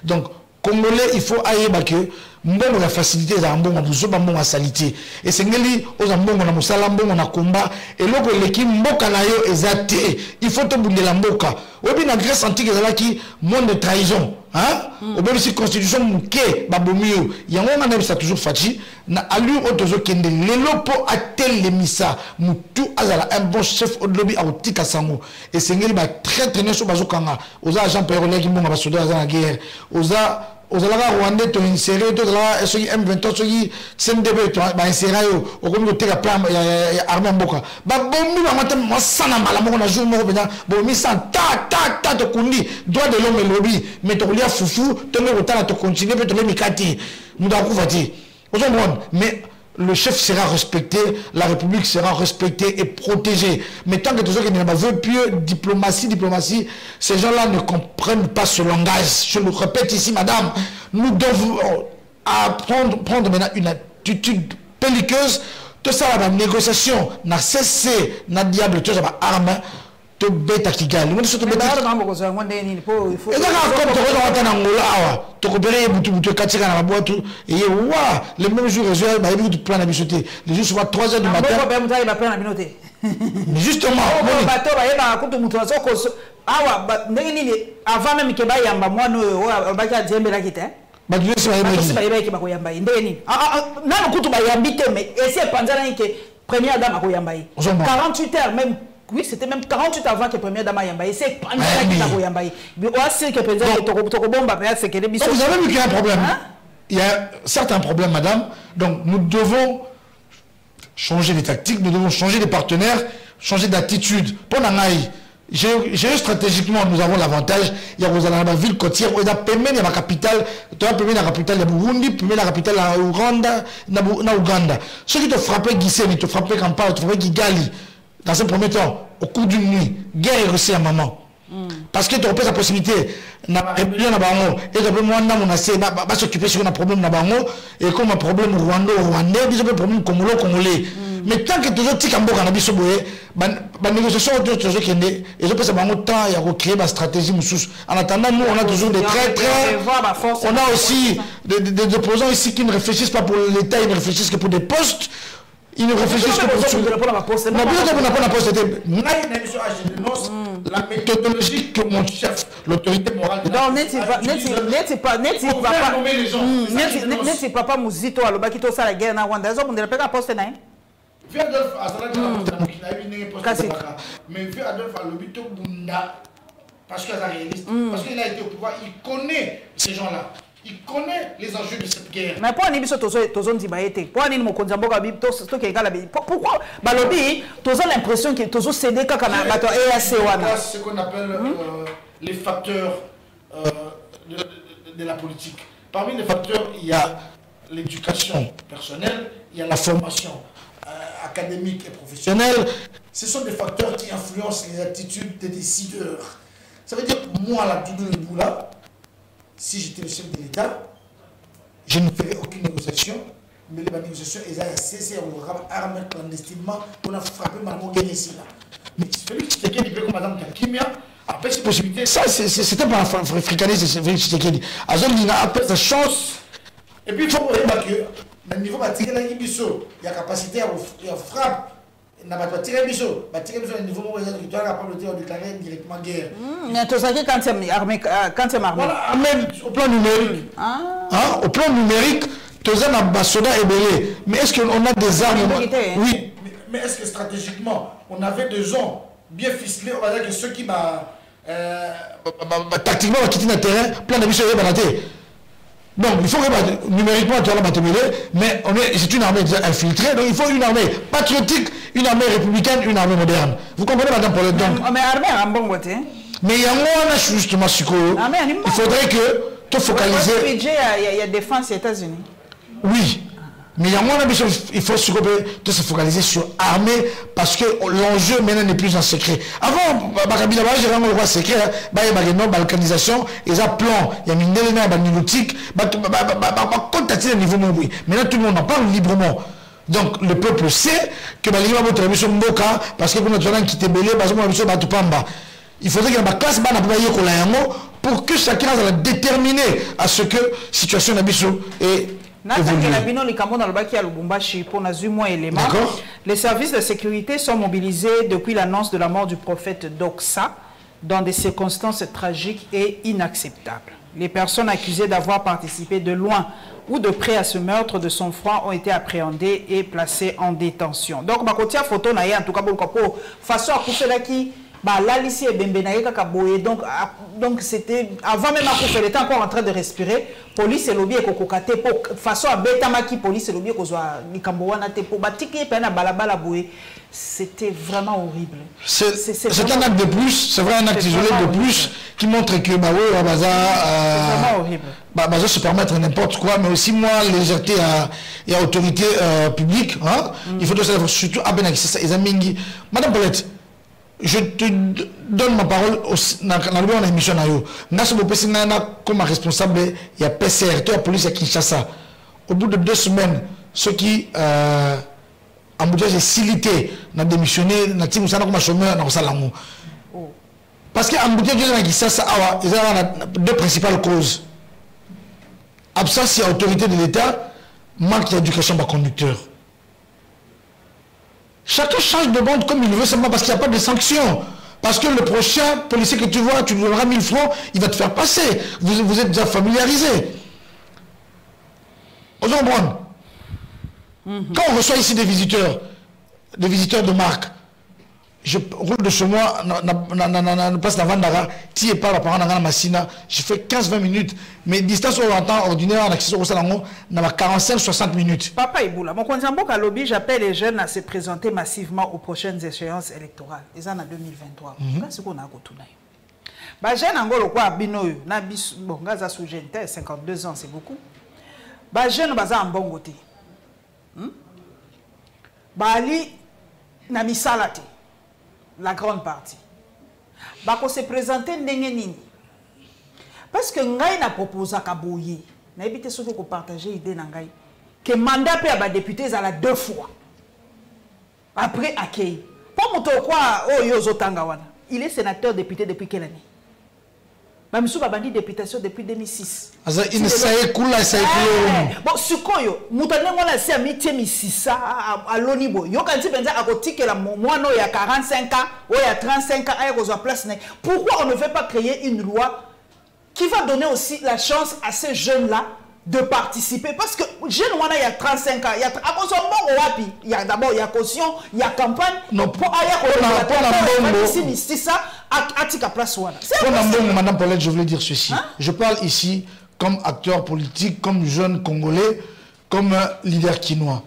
donc, Congolais, il faut ailler que mbongo la facilité za mbongo buzoba mbongo salité et c'est ngeli oza mbongo na musala mbongo na komba et loko leki mboka na yo ezate il faut to bundela mboka obi na Grèce antique ezalaki monde de trahison hein obi si constitution muke babomio yango na nabisa toujours fachi na allure otozo kende lelo po atel le misa mutu azala un bon chef au lobby a otika sango et c'est ngeli ba très très so bazokanga oza agent payroll ki mbongo ba soldat za na guerre oza Ozalaka Rwandais to inséré to la soki M23 soki CNDP to ba inséré yo okomi ko teka plan ya armée mboka ba bombi ba mata masana mala moko na jour moko bena bomi san ta to kundi droit de l'homme lobby mais to lia fufu to me kotala to continuer pe to le mikati muda kufati ozomon mais le chef sera respecté, la République sera respectée et protégée. Mais tant que tous ceux qui ne veulent plus diplomatie, ces gens-là ne comprennent pas ce langage. Je le répète ici, madame, nous devons prendre maintenant une attitude belliqueuse. Tout ça, la négociation n'a cessé, n'a diable, tout ça, va arme. To beta kigali mo soto beta na mambo kozo ngo ndeni po ifo eza ka comme to ko wata na ngola awa to ko bere butu katika na mabotu et wa le même jour je ba yebi plan na bisoté les jours soit 3 heures du matin ba ba mutai ba plan na binoté mais justement ba to ba yeba kutu mutu azoko awa ndenge nini avant même ke ba yamba mwana oyo ba ka dzembela kite ba dulesi ba yeba ke ba ko yamba ndenge nini na kutu ba yambite mais essayer panzana ke première dame ko yamba 48 heures même. Oui, c'était même 48 avant que le premier dame Yambaye. C'est pas qui t'a Yambaye. Mais aussi que président Tokobomba, c'est que les bisous. Vous avez vu qu'il y a un problème. Il y a certains problèmes, madame. Donc, nous devons changer les tactiques, nous devons changer les partenaires, changer d'attitude. Pour Nanaï, géostratégiquement, nous avons l'avantage. Il y a la ville côtière, il y a la capitale, il y a la capitale de Burundi, il y a la capitale de Ouganda. Ceux qui te frappaient Gisenyi, te frappaient Kampala, te frappaient Kigali. Dans un premier temps, au cours d'une nuit, guerre est reçue à maman. Parce que tu as la possibilité, la rébellion et tu peux s'occuper sur un problème et comme un problème rwandais, il y a un problème congolais. Mais tant que toujours Tikambo Kanabiso Boye, la négociation autour de ce qui est, et je pense que c'est temps, il y a créé ma stratégie. En attendant, nous, on a toujours des traîtres. On a aussi des opposants ici qui ne réfléchissent pas pour l'État, ils ne réfléchissent que pour des postes. Ils ne réfléchissent que pour la poste. La méthodologie que mon chef, l'autorité morale. Non, n'est-ce pas Mouzito à l'Obakito ça la guerre na Rwanda. Ils ont de la poste na. Vieux Adolphe mais Vieux Adolphe à l'Obito Bunda parce qu'il est réaliste, parce qu'il a été au pouvoir, il connaît ces gens-là. Il connaît les enjeux de cette guerre. Mais pourquoi nous pourquoi Balobi, tu as l'impression que tu as cédé quand on a ce qu'on appelle les facteurs de la politique. Parmi les facteurs, il y a l'éducation personnelle, il y a la formation académique et professionnelle. Ce sont des facteurs qui influencent les attitudes des décideurs. Ça veut dire que moi, la Doudou Leboula, si j'étais le chef de l'État, je ne ferais aucune négociation, mais les négociations, elles ont cessé à armer clandestinement pour frapper Malmo ici là. Mais celui qui s'était dit comme Madame Kakimia, après cette possibilité, ça c'était pas un africaniste, c'est Félix Tshisekedi. Azom il a appelé sa chance. Et puis il faut voir que, le niveau de tirer la Ibiso, il y a capacité à frapper. n'a pas tiré biso, bah tiré biso au niveau où il doit capable de déclarer directement guerre. Mais tout ça quand c'est armé, voilà, même au plan numérique. Au plan numérique, tout ça n'a pas soda et belé. Mais est-ce qu'on a des armes? Oui. Mais est-ce que stratégiquement, on avait des gens bien ficelés, on va dire que ceux qui tactiquement quitté le terrain, plein de biso et balaté. Donc, il faut que numériquement, tu as la mais c'est une armée infiltrée, donc il faut une armée patriotique, une armée républicaine, une armée moderne. Vous comprenez, madame Paulette? Donc, mais armée en bon côté. Mais il y a moins justement ce il faudrait que tu focalises. Il y a défense aux États-Unis. Oui. Mais il y a moins il faut se focaliser sur l'armée parce que l'enjeu maintenant n'est plus en secret. Avant, j'ai vraiment le roi secret, il y a une balkanisation, il y a un plan, il y a une élément balkanistique, il niveau maintenant tout le monde en parle librement. Donc le peuple sait que parce que il faudrait qu'il y ait une classe pour que chacun soit déterminé à ce que la situation est. Les services de sécurité sont mobilisés depuis l'annonce de la mort du prophète Doxa dans des circonstances tragiques et inacceptables. Les personnes accusées d'avoir participé de loin ou de près à ce meurtre de son frère ont été appréhendées et placées en détention. Donc, ma côté photo en tout cas pour façon à couper là qui là ici est Bembenaye Kakaboye, donc c'était avant même à elle était encore en train de respirer. Police et lobby et kokokate pour façon à Betamaki police et lobby kozwa Nikambowana te pour batiki pena balabala boye. C'était vraiment horrible. C'est un acte de plus, c'est vrai un acte isolé de plus qui montre que bah oui c'est vraiment horrible. Bah se permettre n'importe quoi, mais aussi moi légèreté et à autorité publique, hein. Il faut surtout à Benaki, c'est ça, les amis. Madame Paulette, je te donne ma parole dans l'émission. Comme responsable, il y a PCR, la police à Kinshasa. Au bout de 2 semaines, ceux qui embouteillage est silité, ont démissionné, ont chômeur, parce que l'embouteillage à Kinshasa, il y a 2 principales causes. Absence et autorité de l'État, manque d'éducation par conducteur. Chacun change de bande comme il veut, seulement parce qu'il n'y a pas de sanctions. Parce que le prochain policier que tu vois, tu lui donneras 1000 francs, il va te faire passer. Vous êtes déjà familiarisé. Vous comprenez? Quand on reçoit ici des visiteurs de marque, je roule de chez moi, passe la Vandara, qui est pas la parole dans la Massina, je fais 15-20 minutes, mais distance au temps ordinaire en accès au salon, on a 45-60 minutes. Papa Iboula, mon Konzamboka lobby, j'appelle les jeunes à se présenter massivement aux prochaines échéances électorales. Ils en ont 2023. C'est ce qu'on a retourné. Bah, jeune angolo quoi binoyo, na bis bon, gaza sous jeune, 52 ans, c'est beaucoup. Bah, jeune baza en bon côté. Bah, ali na misalate. La grande partie. Bako se présenter ndengenini. Parce que ngai na proposé à Kaboye, na évité ce que partager idée na ngai que mandat peut à député à la 2 fois. Après, accueil. Pour mon quoi, oh, Yozo Tangawana. Il est sénateur député depuis quelle année? Même si Babandi députation depuis 2006. Il ne sait pas bon, ce qu'on yo, moutane ngona c'est amitié misisa à l'onibo. Yo quand tu penses à côté que la moi non il y a 45 ans, ou il y a 35 ans, il y a place. Pourquoi on ne veut pas créer une loi qui va donner aussi la chance à ces jeunes-là de participer? Parce que jeune il y a 35 ans, il y a il y a d'abord il y a caution, il y a campagne. Non, pour Madame Paulette, je voulais dire ceci. Hein? Je parle ici comme acteur politique, comme jeune Congolais, comme leader quinois.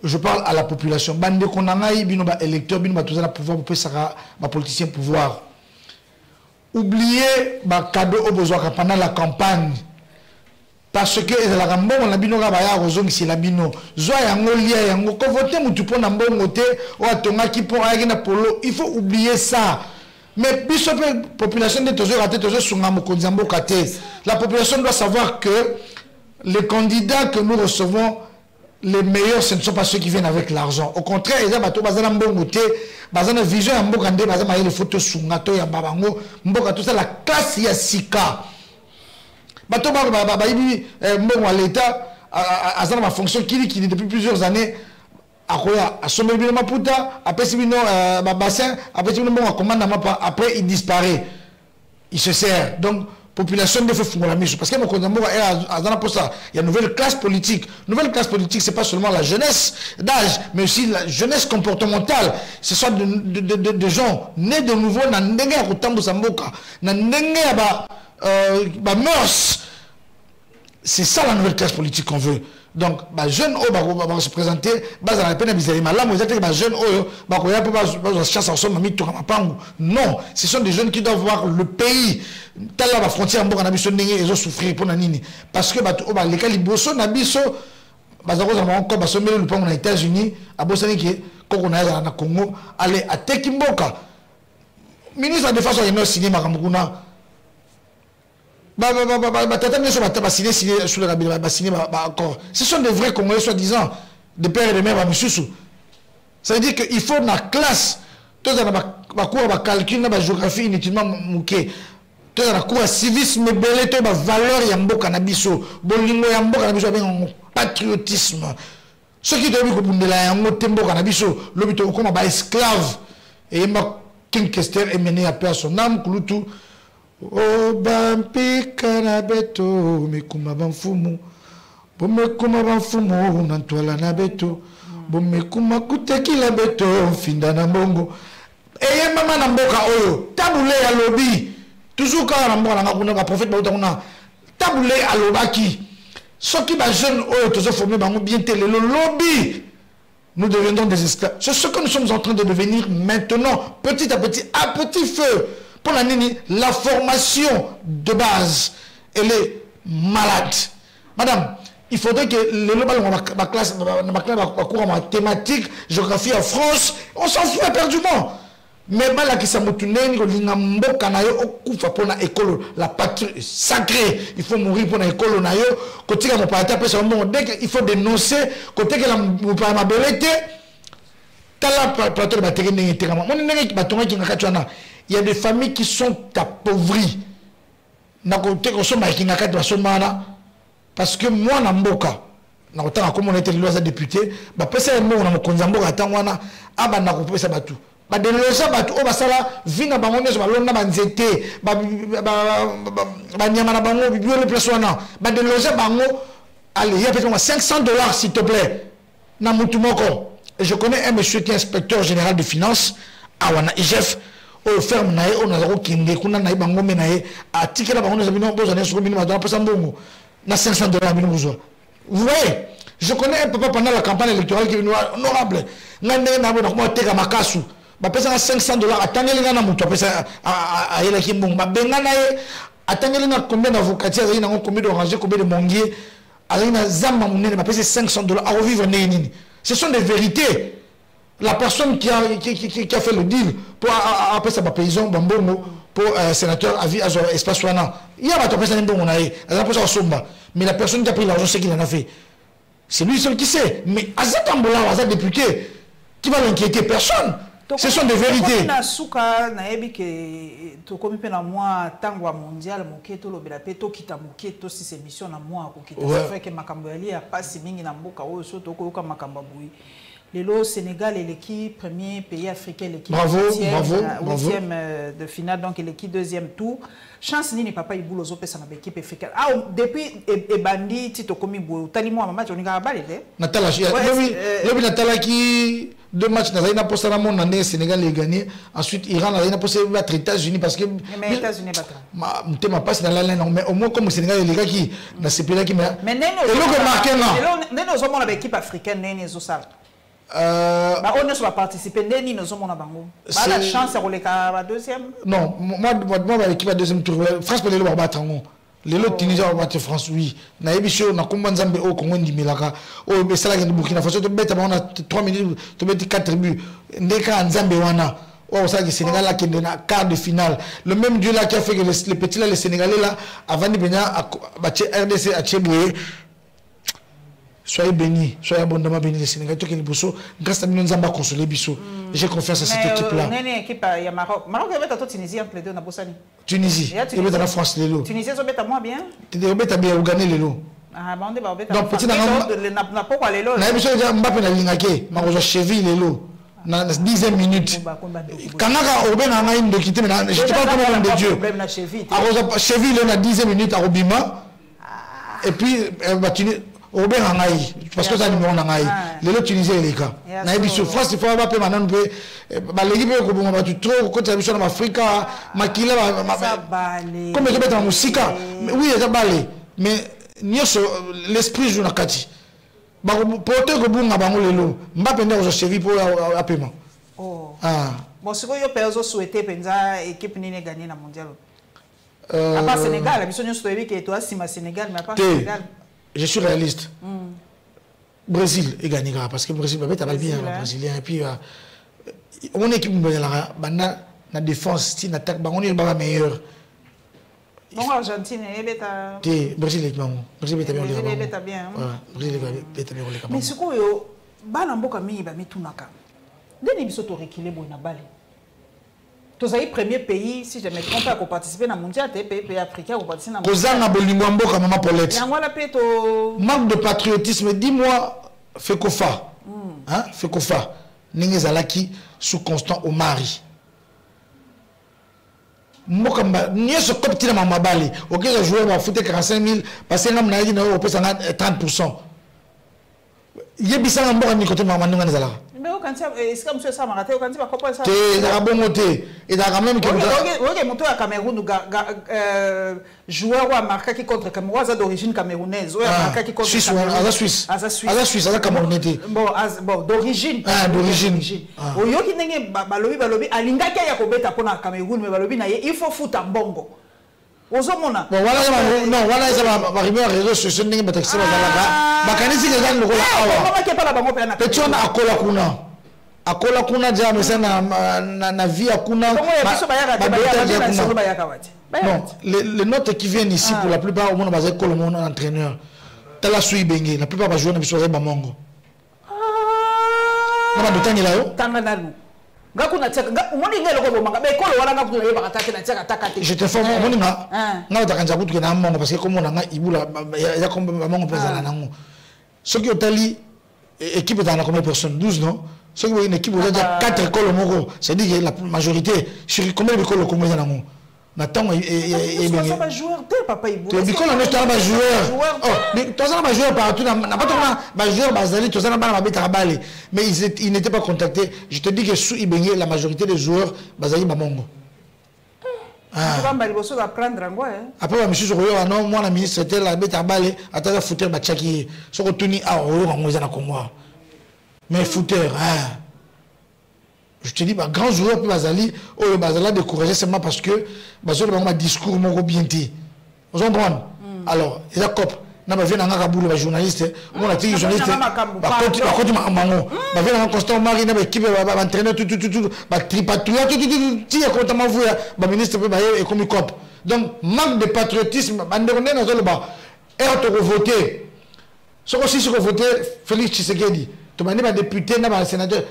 Je parle à la population. Bande qu'on a bino ba électeur, bino ba tout ça pouvoir pour ça ba politicien pouvoir. Oubliez ba cadeau au besoin pendant la campagne. Parce que la rambo on a bino ga ba ya rozong si la bino. Zoa yango lia yango ko voter mutu pona mbongo te o atonga ki pour ayaki na polo. Il faut oublier ça. Mais la population la population doit savoir que les candidats que nous recevons, les meilleurs, ce ne sont pas ceux qui viennent avec l'argent. Au contraire, ils ont une vision, les photos la classe Yassika. L'État a une fonction qui depuis plusieurs années. Après il disparaît, il se sert. Donc population ne fait fondre la mise parce que il y a une nouvelle classe politique. Nouvelle classe politique, c'est pas seulement la jeunesse d'âge, mais aussi la jeunesse comportementale. Ce sont des gens nés de nouveau dans mœurs. C'est ça la nouvelle classe politique qu'on veut. Donc, les jeunes va se présenter, non, ce sont des jeunes qui doivent voir le pays. La frontière, ils ont souffert pour Nanini. Parce que les calibosso, aux États-Unis, à Bosnie, à Congo, allez à Tekimboka. Ministre de la Défense, il y a un signé Marambouna. Ce sont des vrais Congolais, soi-disant, de père et de mère. Ça veut dire qu'il faut la classe. Tout le calcul, la géographie inutilement mouquée. Tout le cours civisme, la valeur, yambo cannabiso, bolingo yambo cannabiso, patriotisme. Ceux qui doivent dire yambo tembo cannabiso, l'obito comme un esclave. Et ma King Kester est mené à perdre son âme, Kouloutou. Oh bampi kanabeto mekuma banfumu bomekuma banfumu nantwala na beto bomekuma kutekila beto finda na mbongo eye mama na mboka oyo tabule ya lobi toujours quand na mboka na kuna ba prophète ba utana tabule alobaki soki ba jeune oyo tozo formé bango bien télé le lobby. Nous deviendrons des esclaves. C'est ce que nous sommes en train de devenir maintenant, petit à petit feu. Pour la formation de base, elle est malade. Madame, il faudrait que la classe, la mathématiques, géographie en France, on s'en fout éperdument. Mais la patrie est sacrée. Il faut mourir pour l'école. Il faut dénoncer. Il y a des familles qui sont appauvries. Parce que moi, Namboka, comme on était le député, $500 s'il te plaît. Et je connais un monsieur qui est inspecteur général de finances à IGF. Au ferme nae on a kinde kuna na bango menae atike la bango zabino boza ne so minima dans pesa mbongo na $500 bino bozo. Vous voyez, je connais un papa pendant la campagne électorale qui est honorable. Ngande na bo ko teka makasu. Ba pesa $500 atangeli na mutu pesa a yela kimbongo ba benga na ye atangeli na combien d'avocats azali na combien d'oranger combien de mongier azali na zamba munene ba pesa $500 à revivre nini. Ce sont des vérités. La personne qui a fait le deal pour après ça paysan bambongo pour sénateur à vie à espace soana il y a pas personne mais la personne qui a pris l'argent c'est qu'il en a fait c'est lui seul qui sait mais Azatambola Azat député Qui va l'inquiéter? Personne. Ce sont des vérités. Na suka na yebi ke to komi pe na moi tangwa mondial moketo lobela pe to kita moketo si c'est mission na moi ko kita ça fait que makambo yali ya pasi mingi na mboka o so to ko makambo bui. Le Sénégal est l'équipe premier pays africain l'équipe huitième de finale donc l'équipe deuxième tour. Chance ni papa ibulo zo pesa na équipe africaine. Ah depuis e bandi tito komi boy tali moi match on nga balé. Natala lobi Natala qui deux matchs na posta na mon année Sénégal a gagné ensuite Iran a posé battre États-Unis parce que mais États-Unis battre. Ma passe dans la laine mais au moins comme Sénégal les gars qui na CPL qui mais non le marqué là. Nous sommes avec l'équipe africaine né zo ça. On ne va participer ni nous sommes na bango. Ba la chance pour les cas deuxième. Non, moi l'équipe à deuxième tour France peut les battre en les lots Tunisia va battre France oui. Na ebicho na komba nzambe au Congo ndimilaka. O be sala ke Burkina Faso to beta on a 3 minutes to beta 4 buts. Ndeka nzambe wana. Oh ça que Sénégal là qui est dans quart de finale. Le même Dieu là qui a fait que les petits là les Sénégalais là avant de venir à battre RDC à Tchéboué. Soyez bénis, soyez abondamment bénis les Sénégalais. Tout qui est beau, grâce à nous nous avons consolé biso. J'ai confiance à cette équipe là. Mais équipe il y a Maroc. Maroc il y a Tunisie entre les deux na Bossani. Tunisie. Il y a la France les lots. Tunisie ils ont bête moins bien. Tu dis bête bien gagner les lots. Ah bon on va bête. Donc petit n'a pas les lots. Na biso déjà Mbappé na lingake, Maroc Cheville les lots. Na 10e minute. Kanaka obe na ngai ndo kité mais je te parle comme homme de Dieu. Cheville na 10e minute à Robima. Et puis Robert Nangaï, parce que ça numéro Nangaï, les autres Tunisiens les gars. Naïbiso France il faut avoir peu maintenant peu l'équipe ko bon ba tu trop côté la mission en Afrique makila comme je mettre en musique oui ça balé mais l'esprit joue na kati ba porter ko bunga bango lelo Mbappé ndo chevi pour apaiement. Oh bon ce que yo pezo souhaiter penza équipe ni gagner na mondial à part Sénégal la mission nous souhaiter que toi si ma Sénégal mais à part Sénégal. Je suis réaliste. Brésil est gagnera parce que Brésil va être bien brésilien et puis on équipe la défense si attaque on est le meilleur. Bon Argentine est bêta. Brésil est bien. Brésil est bien. Brésil est bien. Mais ce que yo bana mboka mingi ba mitunaka. Deni biso to reculer bona balé. Tous les premiers pays, si je me trompe, à participer à mondial, pays africains, à participer à mondial. Manque de patriotisme, dis-moi, Fekofa. Hein? Fekofa. Ningezalaki sous Constant Omari. Mokamba, n'y a ce copte dans ma balle. Ok, le joueur va foutre 45 000, parce que l'homme n'a dit non, on peut s'en 30%. Il y a bien un bon ami côté de ma maman. Mais est-ce que monsieur Samarate, quand tu vas comprendre ça? Il y a un bon côté. Il y a quand même que. Ok, mon tour à Cameroun, joueur ou à marqué qui contre Cameroun, d'origine camerounaise. Marqué qui contre Suisse, à la Suisse. À la Suisse, à la Camerounais. Bon, d'origine. Ah, d'origine. Au yo qui n'est pas balobi, alinga qui a kobeta pour na Cameroun, mais balobi na il faut foutre en bongo. Ozomona. Bon, voilà, non, voilà, ça va arriver à réseau sur ce n'est pas taxé. Bakanisi les gens le rola awa. Comment qui pas la bango pe na. Petit on akola kuna. Akola kuna déjà mais ça na vie akuna. Non, les notes qui viennent ici pour la plupart au monde basé comme le monde entraîneur. Tala sui bengi, la plupart va jouer na biso ba mongo. Na ba dotangi la yo? Tanga nalu. Je te forme parce que comme on a Iboula, il y a comme ceux qui ont tali équipe dans la combien de personnes 12 non? Ceux qui ont une équipe où il y a 4 écoles au Moro, c'est-à-dire que la majorité, sur combien d'écoles au Congo dans Nathan et bien. Joueur de papa Iboula. Tu dis qu'on a un joueur. Oh, mais tu as un joueur partout. N'a pas un joueur basali, tu as un balle. Mais ils n'étaient pas contactés. Je te dis que sous Ibengue, la majorité des joueurs basali Bamongo. Après, monsieur Zoroyo, non, moi la ministre était la bête à balle, à ta fouteur Bachaki. Ce qu'on tourne à Oro en Mozana Congo. Mais fouteur, hein. Je te dis, grand joueur pour Bazali, oh, Bazali a découragé seulement parce que Bazali a un discours bien dit. Vous comprenez? Alors, il y a cop. Na ba vena ngaka bulu ba journaliste, on a dit journaliste. Ba koti ma mango. Ba vena constant mari na ba équipe ba entraîneur tout ba tripatouille tout ti ko tama vuya ba ministre ba et comme cop. Donc manque de patriotisme, ba ndonné na zo ba. Et on te voter. Ce qu'on voter Félix Tshisekedi. To ba député na ba sénateur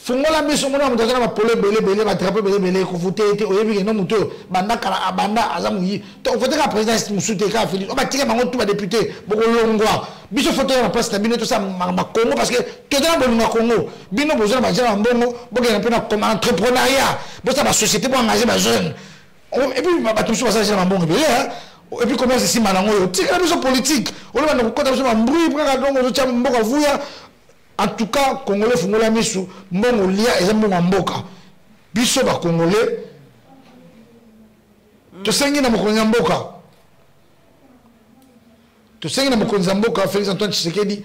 Fongola miso mona mutazana ba polo belé ba drapeau belé ko voter été oyebi ke no muto banda kala abanda azamuyi to voter ka président musute ka fili o ba tika bango tout ba député boko longwa biso voter na place na bino to sa ma Congo parce que to dans bon Congo bino besoin ba jana mbongo boke na pena comme entrepreneuriat bo sa ba société bo engager ba jeune et puis ba tout ça ça mbongo belé et puis comment c'est si malango tika biso politique o le ba ko kota biso ba mbui pour ka dongo zo cha mboka vuya. En tout cas, Congolais fongola misu mbongo lia eza mbongo mboka. Biso ba Congolais to sengi na mokonzi mboka. To sengi na mokonzi mboka Félix Antoine Tshisekedi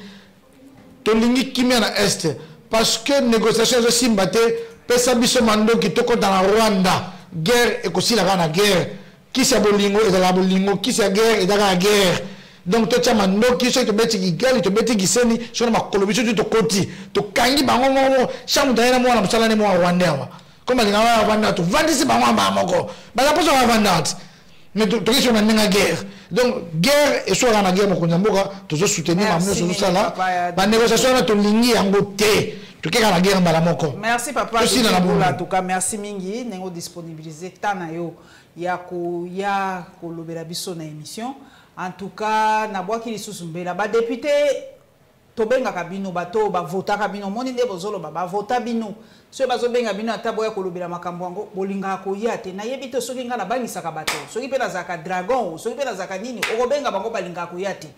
to lingi kimia na est parce que négociation zo simbate pesa biso mando ki toko dans la Rwanda guerre et aussi la guerre qui sa bolingo et la bolingo qui sa guerre et la guerre. Donc tu as mando qui soit te beti gigali te beti giseni sur ma kolobiso tu to koti to kangi bango mo shamu daina mo na msala ne mo Rwanda comme les gens Rwanda to vandisi bango ba moko ba la poso Rwanda mais to question na nga guerre donc guerre et soit na guerre mo konzamboka to zo soutenir mamno sur ça là ba négociation na to lingi yango te to keka na guerre mbala moko. Merci papa en tout cas merci mingi nengo disponibiliser tana yo ya ko lobela biso na émission. En tout cas, na boaki li susumbela ba député tobenga kabino bato ba vota kabino moni nde bozolo ba vota bino so bazo benga bino atabo ya kolobela makambo yango bolinga ko yate na yebi to soki nga na bangisa ka bato soki pe na zaka dragon soki pe na zaka nini okobenga bango balinga ko yate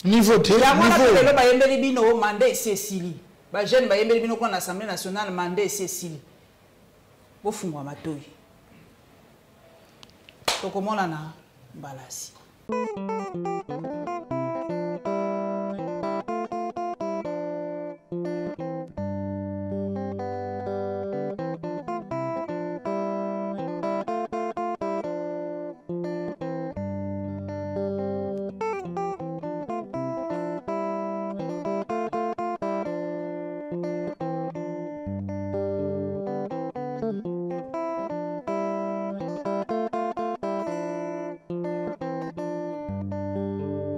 niveau te niveau lelo ba yembeli bino mande Cécilie ba jeune ba yembeli bino ko na Assemblée nationale mande Cécilie bo fungwa matoi to komona na Balasi.